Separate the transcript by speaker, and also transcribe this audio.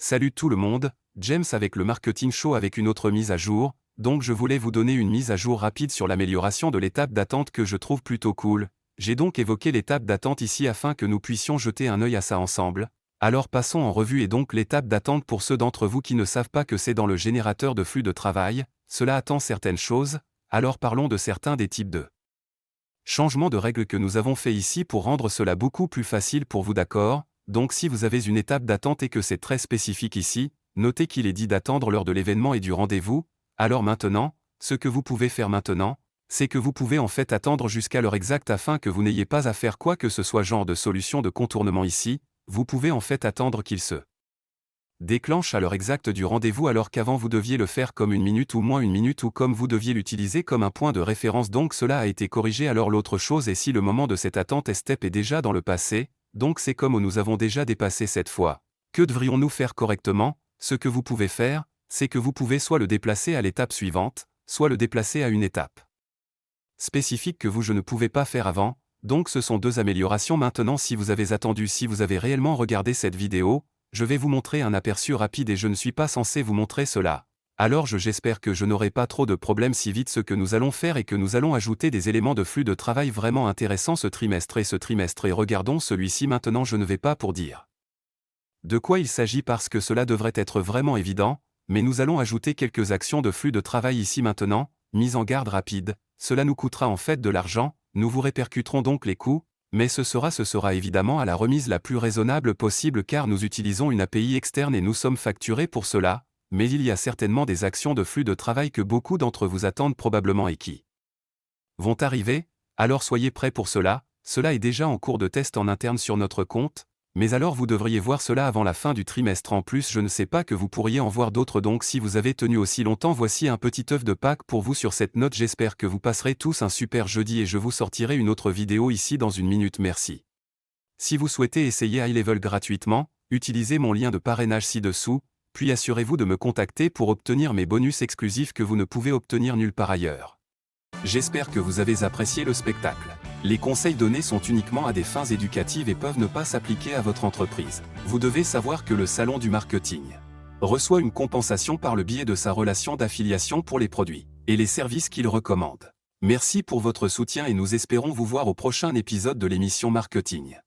Speaker 1: Salut tout le monde, James avec le Marketing Show avec une autre mise à jour, donc je voulais vous donner une mise à jour rapide sur l'amélioration de l'étape d'attente que je trouve plutôt cool. J'ai donc évoqué l'étape d'attente ici afin que nous puissions jeter un œil à ça ensemble. Alors passons en revue et donc l'étape d'attente pour ceux d'entre vous qui ne savent pas que c'est dans le générateur de flux de travail, cela attend certaines choses, alors parlons de certains des types de changements de règles que nous avons fait ici pour rendre cela beaucoup plus facile pour vous, d'accord? Donc si vous avez une étape d'attente et que c'est très spécifique ici, notez qu'il est dit d'attendre l'heure de l'événement et du rendez-vous. Alors maintenant, ce que vous pouvez faire maintenant, c'est que vous pouvez en fait attendre jusqu'à l'heure exacte afin que vous n'ayez pas à faire quoi que ce soit genre de solution de contournement ici, vous pouvez en fait attendre qu'il se déclenche à l'heure exacte du rendez-vous alors qu'avant vous deviez le faire comme une minute ou moins une minute ou comme vous deviez l'utiliser comme un point de référence, donc cela a été corrigé. Alors l'autre chose est si le moment de cette attente step est déjà dans le passé, donc c'est comme nous avons déjà dépassé cette fois. Que devrions-nous faire correctement? Ce que vous pouvez faire, c'est que vous pouvez soit le déplacer à l'étape suivante, soit le déplacer à une étape spécifique que je ne pouvais pas faire avant, donc ce sont deux améliorations. Maintenant si vous avez attendu, si vous avez réellement regardé cette vidéo, je vais vous montrer un aperçu rapide et je ne suis pas censé vous montrer cela. Alors j'espère que je n'aurai pas trop de problèmes si vite. Ce que nous allons faire est que nous allons ajouter des éléments de flux de travail vraiment intéressants ce trimestre et regardons celui-ci maintenant. Je ne vais pas pour dire de quoi il s'agit parce que cela devrait être vraiment évident, mais nous allons ajouter quelques actions de flux de travail ici maintenant. Mise en garde rapide, cela nous coûtera en fait de l'argent, nous vous répercuterons donc les coûts, mais ce sera évidemment à la remise la plus raisonnable possible car nous utilisons une API externe et nous sommes facturés pour cela, mais il y a certainement des actions de flux de travail que beaucoup d'entre vous attendent probablement et qui vont arriver, alors soyez prêts pour cela. Cela est déjà en cours de test en interne sur notre compte, mais alors vous devriez voir cela avant la fin du trimestre. En plus je ne sais pas que vous pourriez en voir d'autres, donc si vous avez tenu aussi longtemps, voici un petit œuf de Pâques pour vous sur cette note. J'espère que vous passerez tous un super jeudi et je vous sortirai une autre vidéo ici dans une minute. Merci. Si vous souhaitez essayer High Level gratuitement, utilisez mon lien de parrainage ci-dessous, puis assurez-vous de me contacter pour obtenir mes bonus exclusifs que vous ne pouvez obtenir nulle part ailleurs. J'espère que vous avez apprécié le spectacle. Les conseils donnés sont uniquement à des fins éducatives et peuvent ne pas s'appliquer à votre entreprise. Vous devez savoir que le Salon du Marketing reçoit une compensation par le biais de sa relation d'affiliation pour les produits et les services qu'il recommande. Merci pour votre soutien et nous espérons vous voir au prochain épisode de l'émission Marketing.